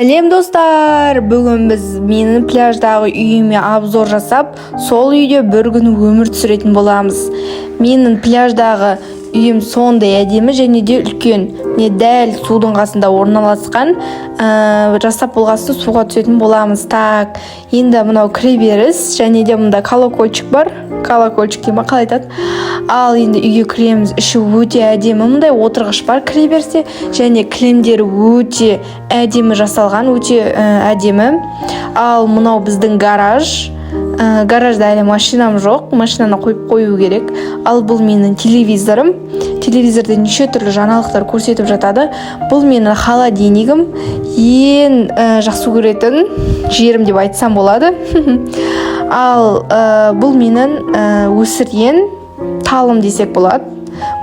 Сәлем достар, бүгін біз менің пляждағы үйіме обзор жасап, сол үйде бір күн өмір сүретін боламыз. Менің пляждағы үйім сондай әдемі және де үлкен. Міне дәл судың қасында орналасқан, жасап болғасын суға түсетін боламыз. Так, енді мынау кіреберіс және де мұнда колокольчик бар. Колокольчик дейма қалай айтады. Ал енді үйге кіреміз. Іші өте әдемі, мұндай отырғыш бар кіреберісте және кілемдері өте әдемі жасалған, өте әдемі. Ал мынау біздің гараж. Гаражда әлі машинам жоқ, машинаны қойып қою керек. Ал бұл менің телевизорым. Телевизорда неше түрлі жаңалықтар көрсетіп жатады. Бұл менің холодильнигім. Ең жақсы көретін жерім деп айтсам болады. Ал бұл менің өсірген талым десек болады.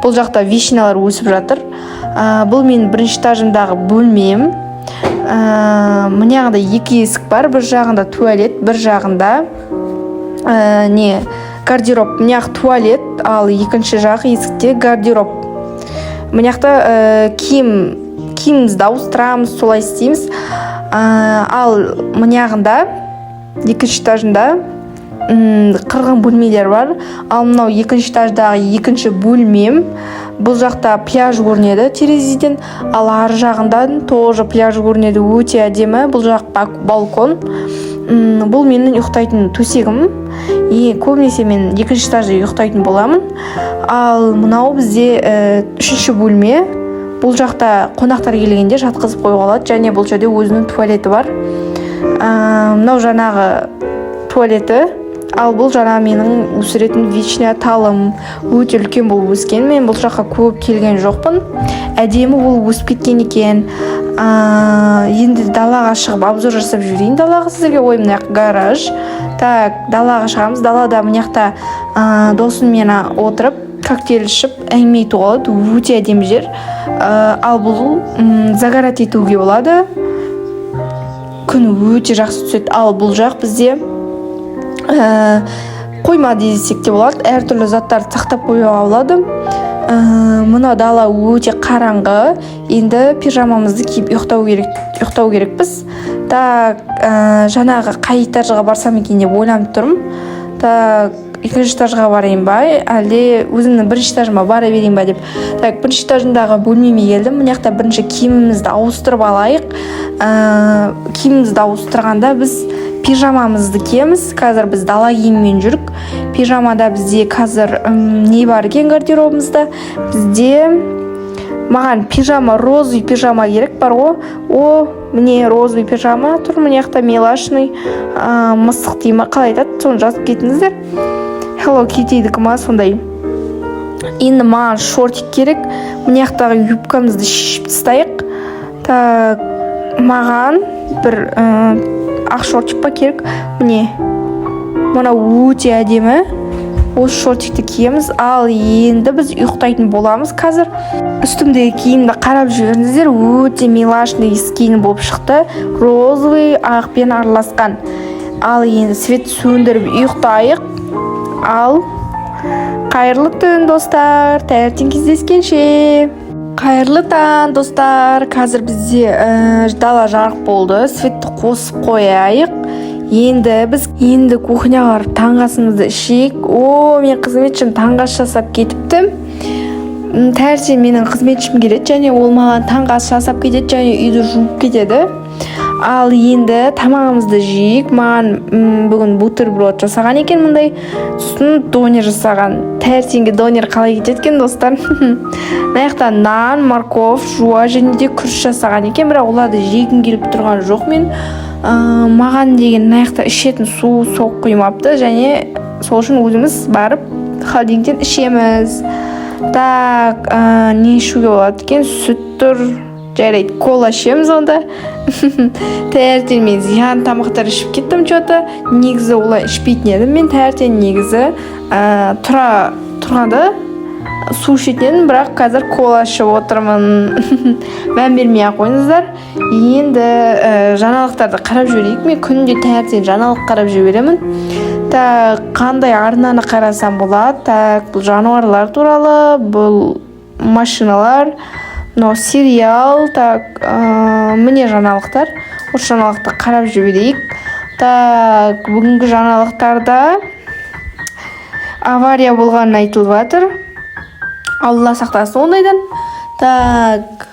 Бұл жақта вишнялар өсіп жатыр. Бұл менің бірінші этажымдағы бөлмем. Мынаяғында екі есік бар. Bir жағында туалет, бір жағында гардероб. Мынаяқ туалет, ал екінші жағы есікте гардероб. Мынаяқта киімімізді ауыстырамыз, солай істейміз. Ал мынаяғында екінші этажында қырғын бөлмелер бар. Ал мынау екінші этаждағы екінші бөлмем. Бұл жақта пляж көрінеді терезеден. Ал ар жағында тоже пляж көрінеді, өте әдемі. Бұл жақ балкон. Бұл менің ұйықтайтын төсегім. Көбінесе мен екінші этажда ұйықтайтын боламын. Ал мынау бізде үшінші бөлме. Бұл жақта қонақтар келгенде жатқызып қоюға болады, және бұл жерде өзінің туалеті бар. Мынау жаңағы туалеті. Ал бұл жаңа менің өсіретін вишня талым. Өте үлкен болып өскен. Мен бұл жаққа көп келген жоқпын. Әдемі болып өсіп кеткен екен. Енді далаға шығып обзор жасап жүрейін. Далаға сіздерге ойым гараж. Так, далаға шығамыз. Далада мынаяқта досыммен отырып коктейль ішіп әңгіме айтуға болады. Өте әдемі жер. Ал бұл загорать етуге болады. Күн өте жақсы түседі. Ал бұл жақ бізде қойма десек те болады. Әртүрлі заттарды сақтап қоюға болады. Мына дала өте қараңғы. Енді пижамамызды киіп ұйықтау керекпіз. Так, жаңағы қай этажға барсам екен деп ойланып тұрмын. Так, екінші этажға барайын ба, әлде өзімнің бірінші этажыма бара берейін ба деп. Так, бірінші этажындағы бөлмеме келдім. Мынаяқта бірінші киімімізді ауыстырып алайық. Киімімізді ауыстырғанда біз пижамамызды киеміз. Қазір біз дала киіммен жүрік. Пижамада бізде қазір не бар екен гардеробымызда? Бізде маған пижама, розовый пижама керек бар ғой. Міне розовый пижама тұр. Мынаяқта милашный, мысық дейма қалай айтады, соны жазып кетіңіздер. Hello Kitty'дікі ма сондай. Енді маған шортик керек. Мынаяқтағы юбкамызды шешіп тастайық. Так, маған бір ақ шортик па керек. Міне мұна өте әдемі. Осы шортикті киеміз. Ал енді біз ұйықтайтын боламыз қазір. Үстімдегі киімді қарап жүріңіздер. Өте милашный киім болып шықты. Розовый ақпен араласқан. Ал енді свет сөндіріп ұйықтайық. Ал қайырлы түн достар. Таңертең кездескенше. Қайырлы таң достар. Қазір бізде дала жарық болды. Светті қосып қояйық. Енді кухняға барып таңғасымызды ішейік. Мен қызметшім таңғас жасап кетіпті. Таңертең менің қызметшім келеді және ол маған таңғас жасап кетеді және үйді жуып кетеді. Ал енді тамағымызды жейік. Маған бүгін бутерброд жасаған екен мұндай. Сосын донер жасаған. Таңертеңге донер қалай кететкен достар? Мынаяқта нан, морков, жуа және де күріш жасаған екен. Бірақ оларды жегім келіп тұрған жоқ мен. Маған деген мынаяқта ішетін су соқ құймапты және сол үшін өзіміз барып холодильниктен ішеміз. Так, не ішуге болады екен? Сүт тұр. Жарайды, кола ішеміз онда. Таңертең мен зиян тамақтар ішіп кеттім что-то. Негізі олай ішпейтін едім. Мен таңертең негізі тұрғанда су ішетін, бірақ қазір кола ішіп отырмын. Мән бермей ақ қойыңыздар. Енді жаңалықтарды қарап жіберейік. Мен күнде таңертең жаңалық қарап жіберемін. Так, қандай арнаны қарасам болады? Так, бұл жануарлар туралы, бұл машиналар, мынау сериал. Так, міне жаңалықтар. Осы жаңалықты қарап жіберейік. Так, бүгінгі жаңалықтарда авария болғанын айтылып жатыр. Алла сақтасын ондайдан. Так,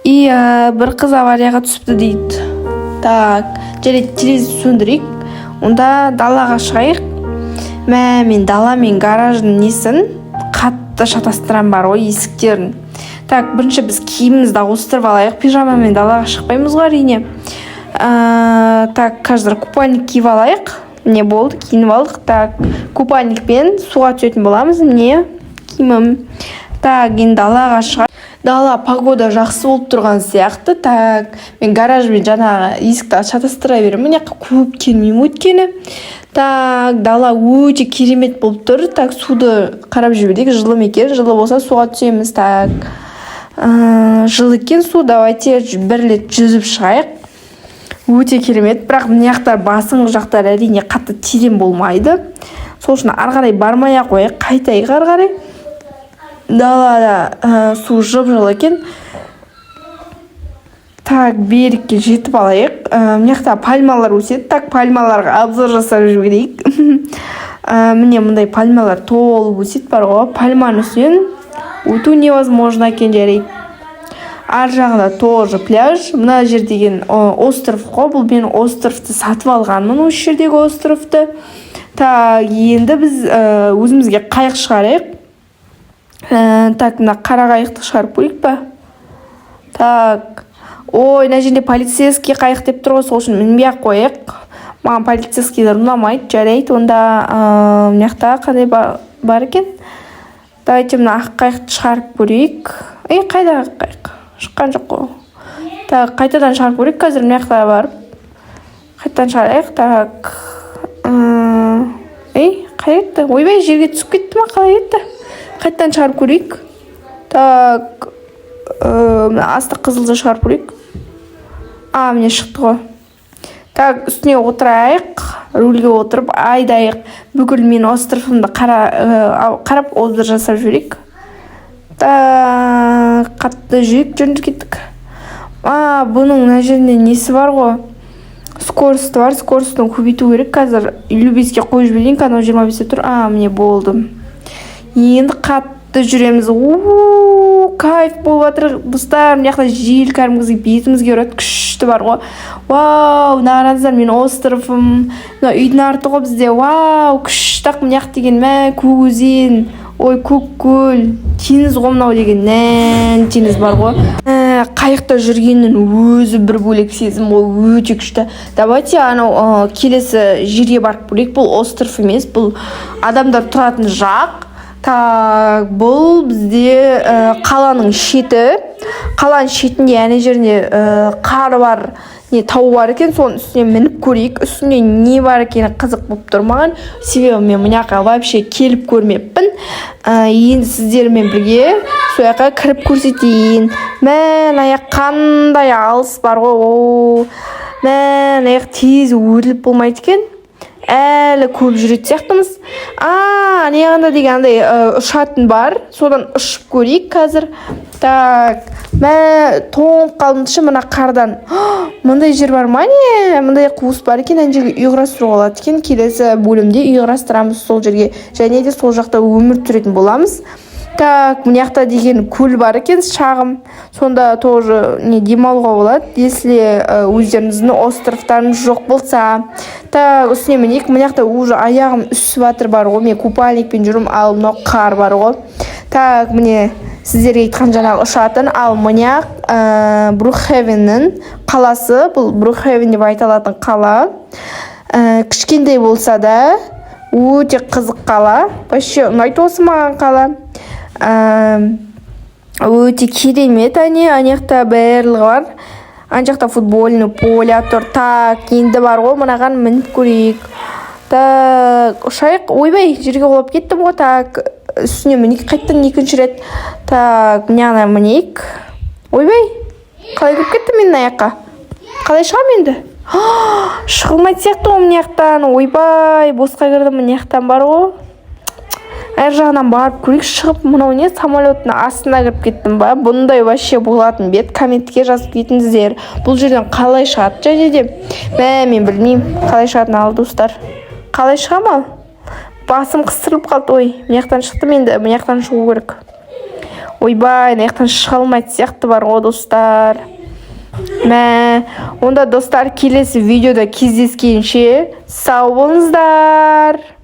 бір қыз аварияға түсіпті дейді. Так, жарайды, телевизор сөндірейік. Онда далаға шығайық. Мен дала мен гараждың несін қатты шатастырам бар ғой, есіктерін. Так, бірінші біз киімімізді ауыстырып алайық. Пижамамен далаға шықпаймыз ғой әрине. Так, қазір купальник киіп алайық. Не болды, киініп алдық. Так, купальникпен суға түсетін боламыз. Не киімім. Так, енді далаға шығайық. Дала погода жақсы болып тұрған сияқты. Так, мен гаражбен жаңағы есікті шатастыра беремін. Міне көп келмеймін өткені. Так, дала өте керемет болып тұр. Так, суды қарап жіберейік. Жылы екен, жылы болса суға түсеміз. Так, жылы екен су, давайте бір рет жүзіп шығайық. Өте керемет, бірақ мына жақтар басыңғы жақтар әрине қатты терең болмайды. Сол үшін ары қарай бармай-ақ қояйық, қайтайық ары қарай. Далада су жып-жылы екен. Так, берікке жетіп алайық. Мына жақта пальмалар өседі. Так, пальмаларға обзор жасап жіберейік. Міне мұндай пальмалар толып өседі бар ғой. Пальманың үстінен өту невозможно екен, жарайды. Ар жағында тоже пляж. Мына жер деген остров қой. Бұл мен островты сатып алғанмын, осы жердегі островты. Так, енді біз өзімізге қайық шығарайық. Так, мына қара қайықты шығарып көрейік па? Так, ой, мына жерде полицейский қайық деп тұр ғой, сол үшін мінбей-ақ қояйық. Маған полицейскийлер ұнамайды, жарайды. Онда мына жақта қандай бар екен? Давайте мына ақ қайықты шығарып көрейік. Қайда ақ қайық? Шыққан жоқ қой. Так, қайтадан шығарып көрейік. Қазір мына жақта барып қайтадан шығарайық. Так, қай кетті? Ойбай, жерге түсіп кетті ма? Қалай кетті? Қайтадан шығарып көрейік. Так, асты қызылды шығарып көрейік. Міне шықты ғой. Так, үстіне отырайық. Рульге отырып айдайық. Бүкіл мен островымды қарап обзор жасап жіберейік. Так, қатты жүрек жөнді кеттік. Бұның мына жерінде несі бар ғой? Скорості бар. Скоростын көбейту керек. Қазір 55-ке қойып жіберейін. Анау 25-те тұр. Міне болды. Енді қатты жүреміз. Кайф болып жатыр. Достар, мына жақта жел кәдімгідей бетімізге ұрады. Күшті бар ғой. Вау, қараңыздар, мен островым. Мына үйдің арты ғой бізде. Вау, күшті. Мына жақ деген көк өзен. Ой, көк көл. Теңіз ғой мынау деген. Теңіз бар ғой. Қайықта жүргеннің өзі бір бөлек сезім ғой, өте күшті. Давайте анау келесі жерге барып көрейік. Бұл остров емес, бұл адамдар тұратын жақ. Так, бұл бізде қаланың шеті. Қаланың шетінде әне жерінде қар бар, тау бар екен. Соның үстіне мініп көрейік. Үстіне не бар екені қызық болып тұр маған. Себебі мен мына жаққа вообще келіп көрмеппін. Енді сіздермен бірге сол жаққа кіріп көрсетейін. Аяқ қандай алыс бар ғой. Аяқ тез өтіліп болмайды екен. Әлі көп жүретін сияқтымыз. Неғанда дегенде ұшатын бар. Содан ұшып көрейік қазір. Так, тоңып қалдымшы мына қардан. Мұндай жер бар ма не? Мұндай қуыс бар екен. Ән жерге үй құрастыруға болады екен. Келесі бөлімде үй құрастырамыз сол жерге. Және де сол жақта өмір сүретін боламыз. Так, мына жақта деген көл бар екен, шағым. Сонда тоже демалуға болады, если өздеріңіздің островтарыңыз жоқ болса. Так, үстіне мінейік. Мына жақта уже аяғым үсіп жатыр бар ғой. Мен купальникпен жүрмін, ал мынау қар бар ғой. Так, міне сіздерге айтқан жаңағы ұшатын. Ал мына Брукхевеннің қаласы, бұл Брукхевен деп айтылатын қала. Кішкентай болса да өте қызық қала. Вообще ұнайды осы маған қала. Өте керемет. Ана жақта барлығы бар. Ана жақта футбольный поле тұр. Так, енді бар ғой, мынаған мініп көрейік. Так, ұшайық. Ойбай, жерге құлап кеттім ғой. Так, үстіне мінейік қайттан екінші рет. Так, мына мінейік. Ойбай, қалай кіріп кеттім мен аяққа? Қалай шығам енді? Шығылмайды сияқты ғой мына жақтан. Ойбай, босқа кірдім мына жақтан бар ғой. ар жағынан барып көрейік. Шығып мынау не самолеттің астына кіріп кеттім ба? Бұндай вообще болатын бет. Комментке жазып кетіңіздер. Бұл жерден қалай шығады және де. Мен білмеймін қалай шығатын ал достар. Қалай шығам ал? Басым қыстырылып қалды. Ой, мынаяқтан шықтым енді. Мынаяқтан шығу керек. Ойбай, мынаяқтан шыға алмайды сияқты бар ғой достар. Онда достар келесі видеода кездескенше сау болыңыздар.